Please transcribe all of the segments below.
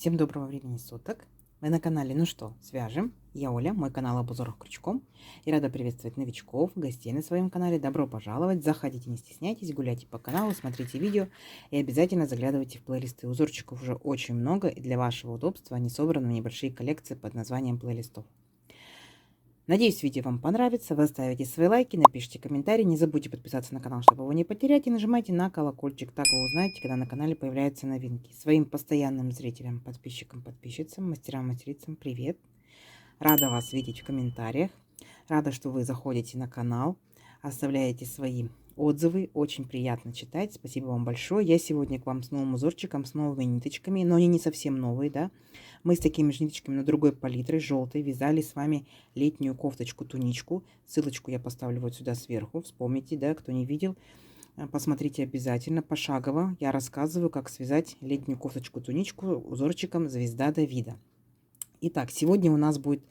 Всем доброго времени суток. Вы на канале «Ну что, свяжем?» Я Оля, мой канал об узорах крючком. И рада приветствовать новичков, гостей на своем канале. Добро пожаловать, заходите, не стесняйтесь, гуляйте по каналу, смотрите видео и обязательно заглядывайте в плейлисты. Узорчиков уже очень много, и для вашего удобства они собраны в небольшие коллекции под названием плейлистов. Надеюсь, видео вам понравится. Вы оставите свои лайки, напишите комментарии. Не забудьте подписаться на канал, чтобы его не потерять. И нажимайте на колокольчик. Так вы узнаете, когда на канале появляются новинки. Своим постоянным зрителям, подписчикам, подписчицам, мастерам, мастерицам привет. Рада вас видеть в комментариях. Рада, что вы заходите на канал, оставляете свои отзывы. Очень приятно читать. Спасибо вам большое. Я сегодня к вам с новым узорчиком, с новыми ниточками. Но они не совсем новые, да. Мы с такими же ниточками на другой палитрой, желтой, вязали с вами летнюю кофточку-туничку. Ссылочку я поставлю вот сюда сверху. Вспомните, да, кто не видел, посмотрите обязательно. Пошагово я рассказываю, как связать летнюю кофточку-туничку узорчиком «Звезда Давида». Итак, сегодня у нас будет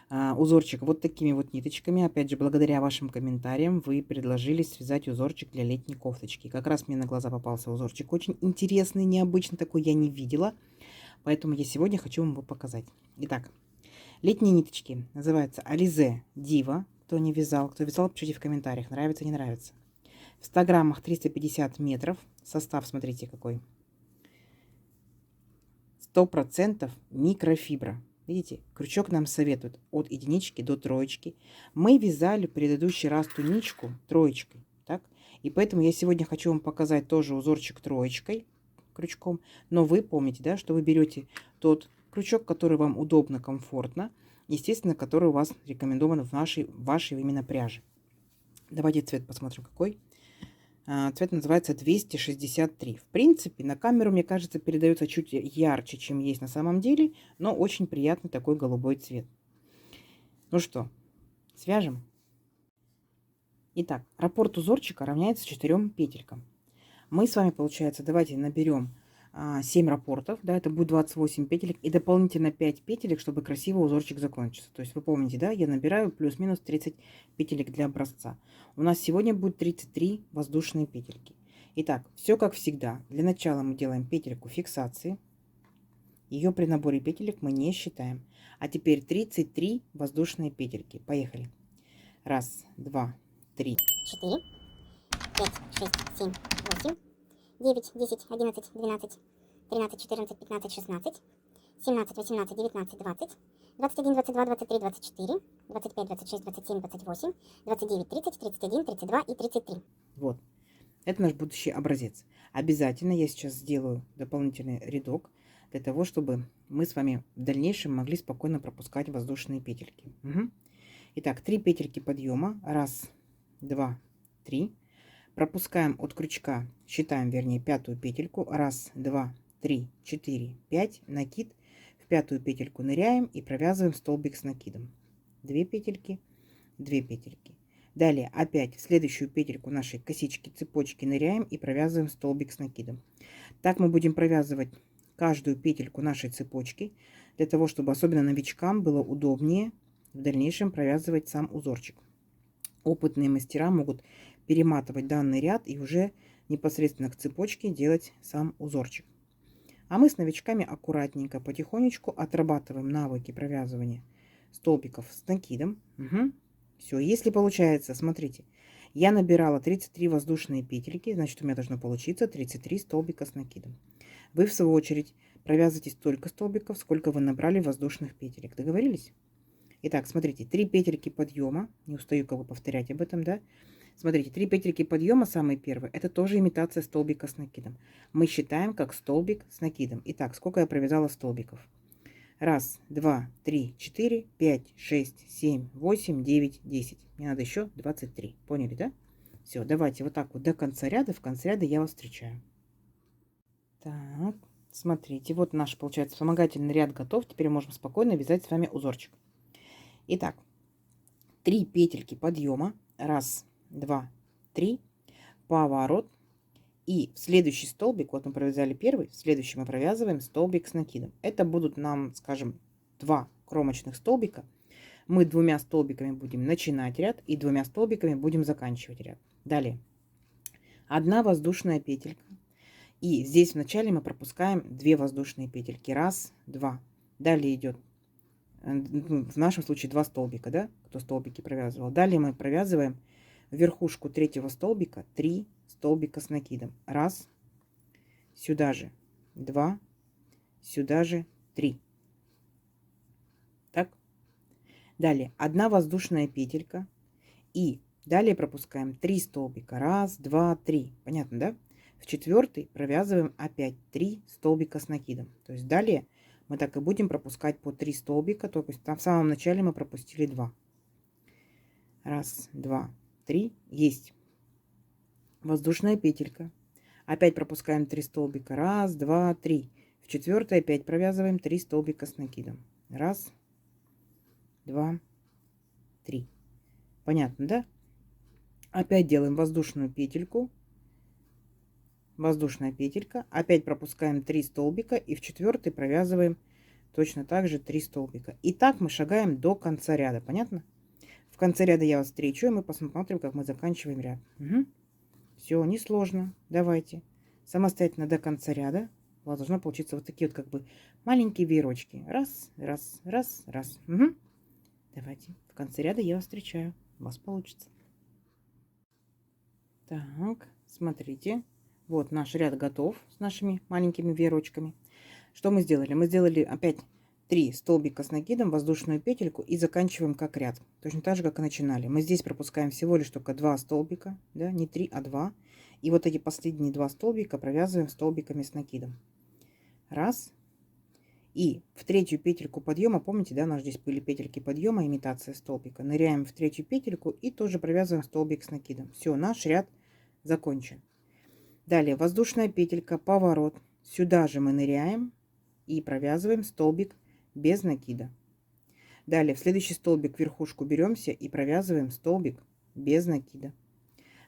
узорчик вот такими вот ниточками. Опять же, благодаря вашим комментариям вы предложили связать узорчик для летней кофточки. Как раз мне на глаза попался узорчик очень интересный, необычный, такой я не видела. Поэтому я сегодня хочу вам его показать. Итак, летние ниточки называются Alize Diva. Кто не вязал, кто вязал, пишите в комментариях, нравится, не нравится. В 100 граммах 350 метров. Состав, смотрите какой. 100% микрофибра. Видите, крючок нам советует от единички до троечки. Мы вязали в предыдущий раз туничку троечкой. Так? И поэтому я сегодня хочу вам показать тоже узорчик троечкой. Крючком, но вы помните, да, что вы берете тот крючок, который вам удобно, комфортно, естественно, который у вас рекомендован в вашей именно пряже. Давайте цвет посмотрим какой. Цвет называется 263. В принципе, на камеру, мне кажется, передается чуть ярче, чем есть на самом деле, но очень приятный такой голубой цвет. Ну что, свяжем? Итак, раппорт узорчика равняется 4 петелькам. Мы с вами, получается, давайте наберем 7 раппортов, да, это будет 28 петелек и дополнительно 5 петелек, чтобы красиво узорчик закончился. То есть вы помните, да, я набираю плюс-минус 30 петелек для образца. У нас сегодня будет 33 воздушные петельки. Итак, все как всегда. Для начала мы делаем петельку фиксации. Ее при наборе петелек мы не считаем. А теперь 33 воздушные петельки. Поехали. Раз, два, три, 4, 5, 6, 7, 8, 9, 10, 11, 12, 13, 14, 15, 16, 17, 18, 19, 20, 21, 22, 23, 24, 25, 26, 27, 28, 29, 30, 31, 32 и 33. Вот. Это наш будущий образец. Обязательно я сейчас сделаю дополнительный рядок для того, чтобы мы с вами в дальнейшем могли спокойно пропускать воздушные петельки. Угу. Итак, 3 петельки подъема. Раз, два, три. Пропускаем от крючка, считаем, вернее, 5-ю петельку. Раз, два, три, 4, 5. Накид. В 5-ю петельку ныряем и провязываем столбик с накидом. 2 петельки, 2 петельки. Далее опять в следующую петельку нашей косички, цепочки ныряем и провязываем столбик с накидом. Так мы будем провязывать каждую петельку нашей цепочки, для того, чтобы особенно новичкам было удобнее в дальнейшем провязывать сам узорчик. Опытные мастера могут перематывать данный ряд и уже непосредственно к цепочке делать сам узорчик. А мы с новичками аккуратненько, потихонечку отрабатываем навыки провязывания столбиков с накидом. Угу. Все, если получается, смотрите, я набирала 33 воздушные петельки, значит у меня должно получиться 33 столбика с накидом. Вы в свою очередь провязывайте столько столбиков, сколько вы набрали воздушных петелек. Договорились? Итак, смотрите, 3 петельки подъема, не устаю как бы повторять об этом, да? Смотрите, 3 петельки подъема, самые первые, это тоже имитация столбика с накидом. Мы считаем как столбик с накидом. Итак, сколько я провязала столбиков? Раз, два, три, 4, 5, 6, 7, 8, 9, 10. Мне надо еще 23. Поняли, да? Все, давайте вот так вот до конца ряда. В конце ряда я вас встречаю. Так, смотрите, вот наш, получается, вспомогательный ряд готов. Теперь можем спокойно вязать с вами узорчик. Итак, 3 петельки подъема. Раз, два, три. Поворот. И в следующий столбик, вот мы провязали первый, в следующий мы провязываем столбик с накидом. Это будут нам, скажем, 2 кромочных столбика. Мы 2 столбиками будем начинать ряд и 2 столбиками будем заканчивать ряд. Далее. 1 воздушная петелька. И здесь вначале мы пропускаем 2 воздушные петельки. Раз, два. Далее идет, в нашем случае 2 столбика, да, кто столбики провязывал. Далее мы провязываем в верхушку третьего столбика 3 столбика с накидом. Раз, сюда же 2, сюда же 3. Так. Далее 1 воздушная петелька. И далее пропускаем 3 столбика. Раз, два, 3. Понятно, да? В четвертый провязываем опять 3 столбика с накидом. То есть далее мы так и будем пропускать по 3 столбика. То есть там в самом начале мы пропустили 2. Раз, два, 3. Есть. Воздушная петелька. Опять пропускаем 3 столбика. Раз, два, 3. В четвертый опять провязываем 3 столбика с накидом. Раз, два, 3. Понятно, да? Опять делаем воздушную петельку. Воздушная петелька. Опять пропускаем 3 столбика. И в четвертый провязываем точно так же 3 столбика. И так мы шагаем до конца ряда. Понятно? В конце ряда я вас встречу, и мы посмотрим, как мы заканчиваем ряд. Угу. Все, несложно. Давайте. Самостоятельно до конца ряда у вас должно получиться вот такие вот как бы маленькие веерочки. Раз, раз, раз, раз. Угу. Давайте. В конце ряда я вас встречаю. У вас получится. Так, смотрите. Вот наш ряд готов с нашими маленькими веерочками. Что мы сделали? Мы сделали опять 3 столбика с накидом, воздушную петельку и заканчиваем как ряд. Точно так же, как и начинали. Мы здесь пропускаем всего лишь только 2 столбика, да, не 3, а 2. И вот эти последние 2 столбика провязываем столбиками с накидом. Раз. И в третью петельку подъема, помните, да, у нас здесь были петельки подъема, имитация столбика. Ныряем в третью петельку и тоже провязываем столбик с накидом. Все, наш ряд закончен. Далее воздушная петелька, поворот. Сюда же мы ныряем и провязываем столбик без накида. Далее в следующий столбик верхушку беремся и провязываем столбик без накида.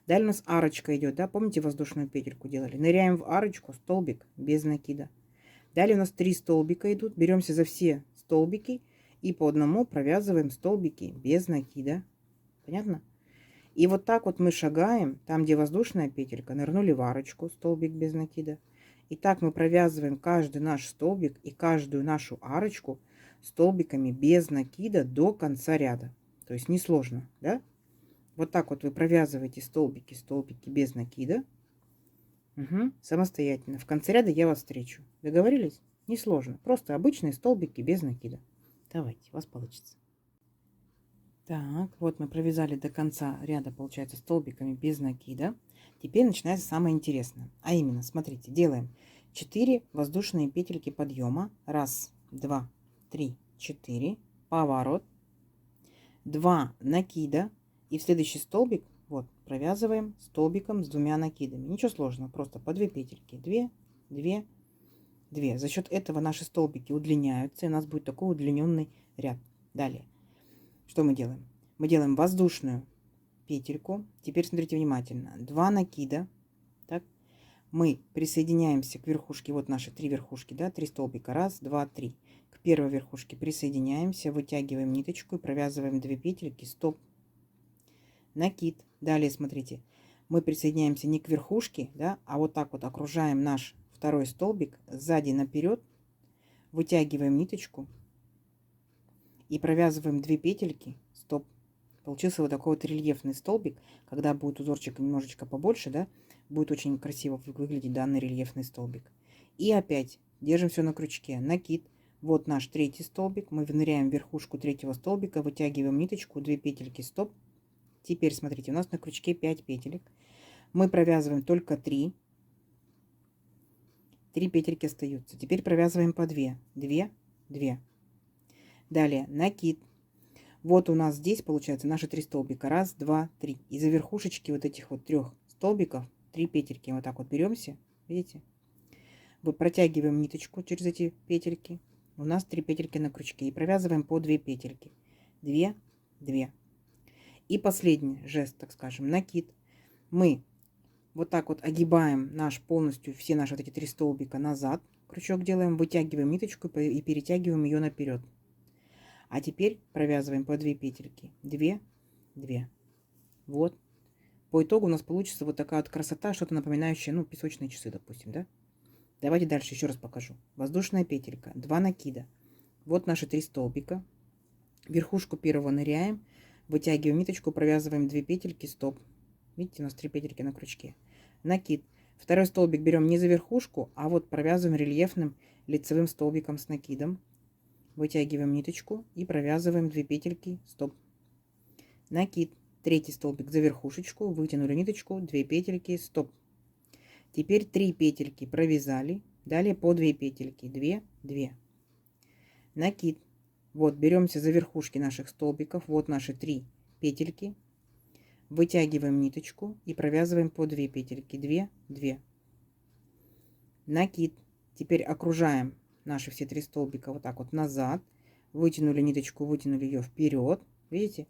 Далее у нас арочка идет, да, помните, воздушную петельку делали? Ныряем в арочку, столбик без накида. Далее у нас 3 столбика идут, беремся за все столбики и по одному провязываем столбики без накида. Понятно? И вот так вот мы шагаем, там, где воздушная петелька, нырнули в арочку, столбик без накида. И так мы провязываем каждый наш столбик и каждую нашу арочку столбиками без накида до конца ряда. То есть несложно, да? Вот так вот вы провязываете столбики, столбики без накида. Угу, самостоятельно. В конце ряда я вас встречу. Договорились? Несложно. Просто обычные столбики без накида. Давайте, у вас получится. Так, вот мы провязали до конца ряда, получается, столбиками без накида. Теперь начинается самое интересное. А именно, смотрите, делаем 4 воздушные петельки подъема. Раз, два, три, 4. Поворот. 2 накида. И в следующий столбик вот провязываем столбиком с 2 накидами. Ничего сложного, просто по 2 петельки. 2, 2, 2. За счет этого наши столбики удлиняются, и у нас будет такой удлиненный ряд. Далее. Что мы делаем? Мы делаем воздушную петельку. Теперь смотрите внимательно. 2 накида. Так. Мы присоединяемся к верхушке. Вот наши 3 верхушки, да, 3 столбика. Раз, два, 3. К первой верхушке присоединяемся, вытягиваем ниточку и провязываем 2 петельки. Стоп. Накид. Далее смотрите. Мы присоединяемся не к верхушке, да, а вот так вот окружаем наш второй столбик сзади наперед. Вытягиваем ниточку. И провязываем 2 петельки. Стоп. Получился вот такой вот рельефный столбик. Когда будет узорчик немножечко побольше, да, будет очень красиво выглядеть данный рельефный столбик. И опять держим все на крючке. Накид. Вот наш третий столбик. Мы ныряем в верхушку третьего столбика, вытягиваем ниточку, 2 петельки. Стоп. Теперь смотрите, у нас на крючке 5 петелек. Мы провязываем только 3. 3 петельки остаются. Теперь провязываем по 2. 2, 2. Далее накид. Вот у нас здесь получается наши 3 столбика. Раз, два, 3. Из-за верхушечки вот этих вот 3 столбиков 3 петельки. Вот так вот беремся. Видите? Мы протягиваем ниточку через эти петельки. У нас 3 петельки на крючке. И провязываем по 2 петельки. 2, 2. И последний жест, так скажем, накид. Мы вот так вот огибаем наш полностью, все наши вот эти 3 столбика назад. Крючок делаем, вытягиваем ниточку и перетягиваем ее наперед. А теперь провязываем по 2 петельки. 2, 2. Вот. По итогу у нас получится вот такая вот красота, что-то напоминающее, ну, песочные часы, допустим, да? Давайте дальше еще раз покажу. Воздушная петелька, 2 накида. Вот наши 3 столбика. Верхушку первого ныряем, вытягиваем ниточку, провязываем 2 петельки, стоп. Видите, у нас 3 петельки на крючке. Накид. Второй столбик берем не за верхушку, а вот провязываем рельефным лицевым столбиком с накидом. Вытягиваем ниточку и провязываем 2 петельки, стоп. Накид. Третий столбик за верхушечку, вытянули ниточку, 2 петельки, стоп. Теперь 3 петельки провязали, далее по 2 петельки, 2, 2. Накид. Вот, беремся за верхушки наших столбиков, вот наши 3 петельки. Вытягиваем ниточку и провязываем по 2 петельки, 2, 2. Накид. Теперь окружаем наши все 3 столбика вот так вот назад. Вытянули ниточку, вытянули ее вперед, видите?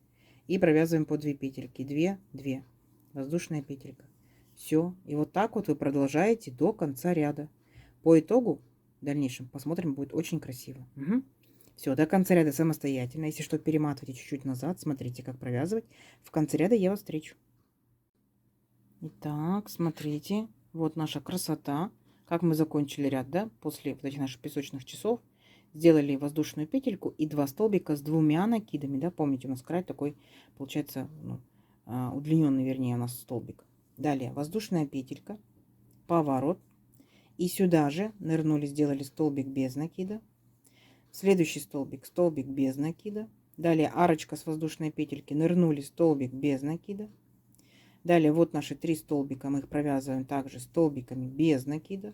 И провязываем по 2 петельки, 2, 2. Воздушная петелька. Все. И вот так вот вы продолжаете до конца ряда. По итогу, в дальнейшем, посмотрим, будет очень красиво. Угу. Все, до конца ряда самостоятельно. Если что, перематывайте чуть-чуть назад. Смотрите, как провязывать. В конце ряда я вас встречу. Итак, смотрите. Вот наша красота. Как мы закончили ряд, да? После вот этих наших песочных часов. Сделали воздушную петельку и 2 столбика с 2 накидами. Да? Помните, у нас край такой, получается, удлиненный, вернее, у нас столбик. Далее воздушная петелька. Поворот. И сюда же нырнули, сделали столбик без накида. Следующий столбик, столбик без накида. Далее арочка с воздушной петельки, нырнули, столбик без накида. Далее вот наши 3 столбика, мы их провязываем также столбиками без накида.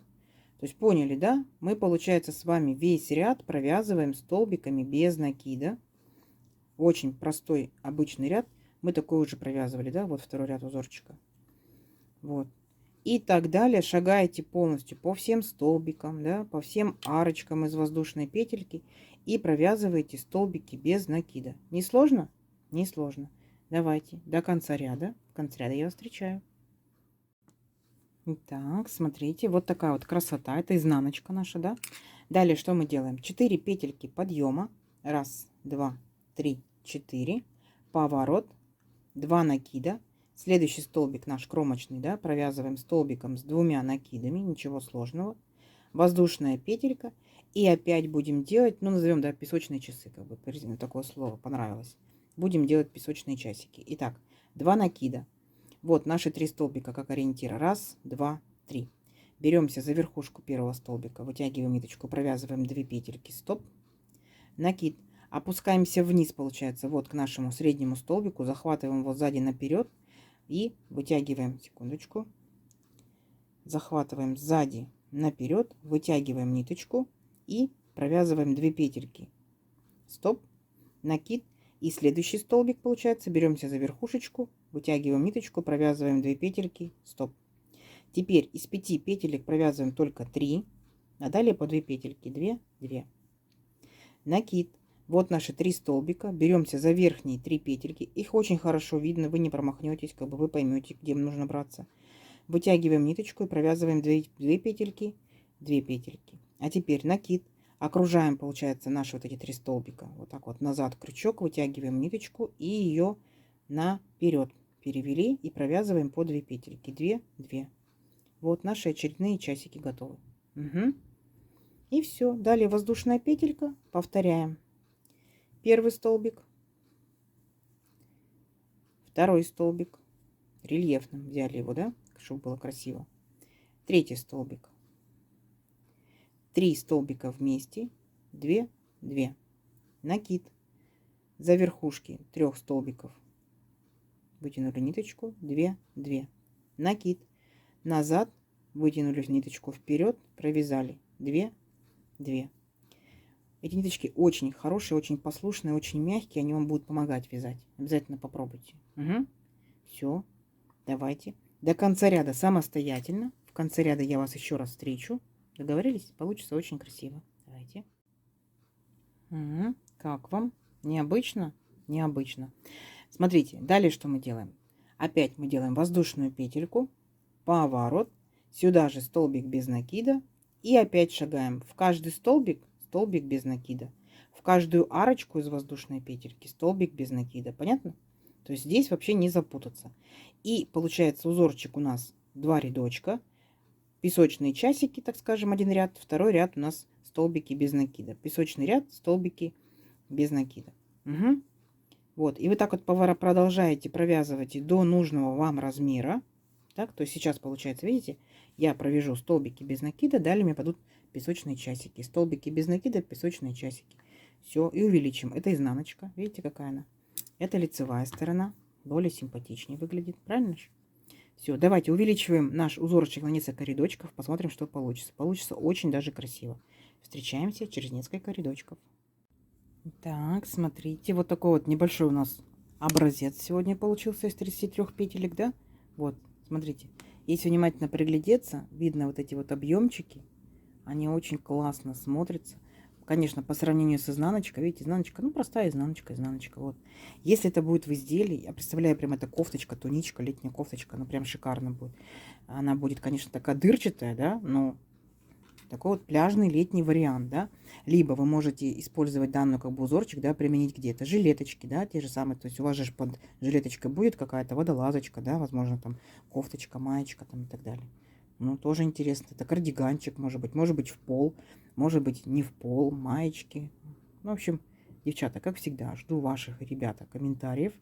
То есть поняли, да? Мы, получается, с вами весь ряд провязываем столбиками без накида. Очень простой, обычный ряд. Мы такой уже провязывали, да? Вот второй ряд узорчика. Вот. И так далее. Шагаете полностью по всем столбикам, да? По всем арочкам из воздушной петельки. И провязываете столбики без накида. Не сложно? Не сложно. Давайте до конца ряда. В конце ряда я вас встречаю. Итак, смотрите, вот такая вот красота. Это изнаночка наша, да? Далее что мы делаем? 4 петельки подъема. 1, 2, 3, 4. Поворот. 2 накида. Следующий столбик наш кромочный, да, провязываем столбиком с 2 накидами. Ничего сложного. Воздушная петелька. И опять будем делать, ну, назовем, да, песочные часы. Как бы такое слово понравилось. Будем делать песочные часики. Итак, 2 накида. Вот наши 3 столбика как ориентир. 1, 2, 3. Беремся за верхушку первого столбика, вытягиваем ниточку, провязываем 2 петельки, стоп. Накид. Опускаемся вниз, получается, вот к нашему среднему столбику, захватываем его сзади наперед и вытягиваем, секундочку, захватываем сзади наперед, вытягиваем ниточку и провязываем 2 петельки, стоп, накид. И следующий столбик, получается, беремся за верхушечку, вытягиваем ниточку, провязываем 2 петельки, стоп. Теперь из 5 петелек провязываем только 3, а далее по 2 петельки, 2, 2. Накид. Вот наши 3 столбика, беремся за верхние 3 петельки, их очень хорошо видно, вы не промахнетесь, как бы вы поймете, где нужно браться. Вытягиваем ниточку и провязываем 2 петельки, 2 петельки. А теперь накид. Окружаем, получается, наши вот эти 3 столбика. Вот так вот назад крючок, вытягиваем ниточку и ее наперед перевели и провязываем по 2 петельки. 2, 2. Вот наши очередные часики готовы. Угу. И все. Далее воздушная петелька. Повторяем. Первый столбик. Второй столбик. Рельефным взяли его, да? Чтобы было красиво. Третий столбик. 3 столбика вместе, 2, 2. Накид. За верхушки 3 столбиков вытянули ниточку, 2, 2. Накид. Назад вытянули ниточку вперед, провязали 2, 2. Эти ниточки очень хорошие, очень послушные, очень мягкие, они вам будут помогать вязать. Обязательно попробуйте. Угу. Все, давайте. До конца ряда самостоятельно. В конце ряда я вас еще раз встречу. Договорились? Получится очень красиво. Давайте. Угу. Как вам? Необычно? Необычно. Смотрите, далее что мы делаем? Опять мы делаем воздушную петельку, поворот, сюда же столбик без накида и опять шагаем в каждый столбик, столбик без накида, в каждую арочку из воздушной петельки столбик без накида. Понятно? То есть здесь вообще не запутаться. И получается узорчик у нас 2 рядочка. песочные часики, так скажем, один ряд, второй ряд у нас столбики без накида. Песочный ряд, столбики без накида. Угу. Вот, и вы так вот продолжаете провязывать до нужного вам размера. Так, то есть сейчас получается, видите, я провяжу столбики без накида, далее мне пойдут песочные часики. Столбики без накида, песочные часики. Все, и увеличим. Это изнаночка, видите, какая она. Это лицевая сторона, более симпатичнее выглядит, правильно же? Все, давайте увеличиваем наш узорчик на несколько рядочков, посмотрим, что получится. Получится очень даже красиво. Встречаемся через несколько рядочков. Так, смотрите, вот такой вот небольшой у нас образец сегодня получился из 33 петелек, да? Вот, смотрите. Если внимательно приглядеться, видно вот эти вот объемчики. Они очень классно смотрятся. Конечно, по сравнению с изнаночкой, видите, изнаночка, ну, простая изнаночка, вот. Если это будет в изделии, я представляю, прям это кофточка, туничка, летняя кофточка, ну, прям шикарно будет. Она будет, конечно, такая дырчатая, да, но такой вот пляжный летний вариант, да. Либо вы можете использовать данную как бы узорчик, да, применить где-то. Жилеточки, да, те же самые. То есть у вас же под жилеточкой будет какая-то водолазочка, да, возможно, там кофточка, маечка там и так далее. Ну, тоже интересно. Это кардиганчик, может быть в пол, может быть не в пол, маечки. Ну, в общем, девчата, как всегда, жду ваших, ребята, комментариев,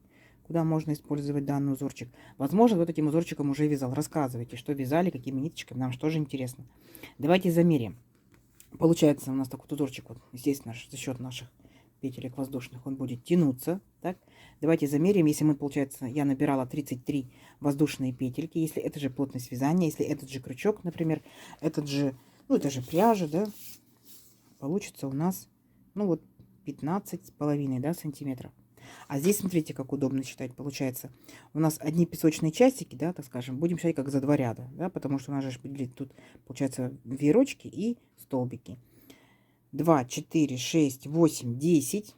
куда можно использовать данный узорчик. Возможно, вот этим узорчиком уже вязал. Рассказывайте, что вязали, какими ниточками, нам же тоже интересно. Давайте замерим. Получается у нас такой узорчик, вот здесь за счет наших петелек воздушных он будет тянуться. Так? Давайте замерим, если мы, получается, я набирала 33 воздушные петельки, если это же плотность вязания, если этот же крючок, например, этот же, ну это же пряжа, да, получится у нас, ну вот 15,5, да, сантиметров. А здесь, смотрите, как удобно считать. Получается, у нас одни песочные часики, да, так скажем, будем считать как за 2 ряда, да, потому что у нас же тут, получается, веерочки и столбики. 2, 4, 6, 8, 10,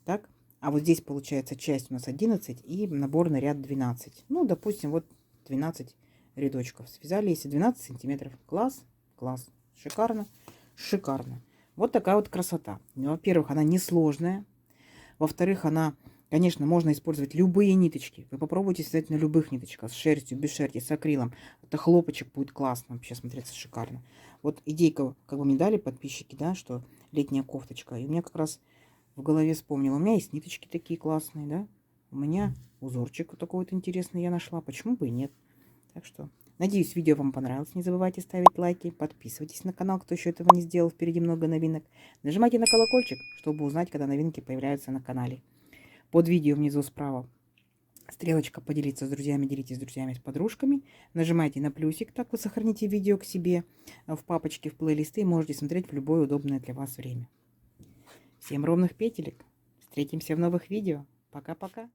так. А вот здесь, получается, часть у нас 11 и наборный ряд 12. Ну, допустим, вот 12 рядочков связали, если 12 сантиметров. Класс, класс, шикарно, шикарно. Вот такая вот красота. Во-первых, она несложная. Во-вторых, она, конечно, можно использовать любые ниточки. Вы попробуйте связать на любых ниточках. С шерстью, без шерсти, с акрилом. Это хлопочек будет классно. Вообще смотреться шикарно. Вот идейка, как бы мне дали подписчики, да, что летняя кофточка. И у меня как раз в голове вспомнила. У меня есть ниточки такие классные, да. У меня узорчик такой вот интересный я нашла. Почему бы и нет? Так что, надеюсь, видео вам понравилось. Не забывайте ставить лайки. Подписывайтесь на канал, кто еще этого не сделал. Впереди много новинок. Нажимайте на колокольчик, чтобы узнать, когда новинки появляются на канале. Под видео внизу справа стрелочка «Поделиться с друзьями», делитесь с друзьями, с подружками. Нажимайте на плюсик, так вы сохраните видео к себе в папочке, в плейлисты и можете смотреть в любое удобное для вас время. Всем ровных петелек. Встретимся в новых видео. Пока-пока.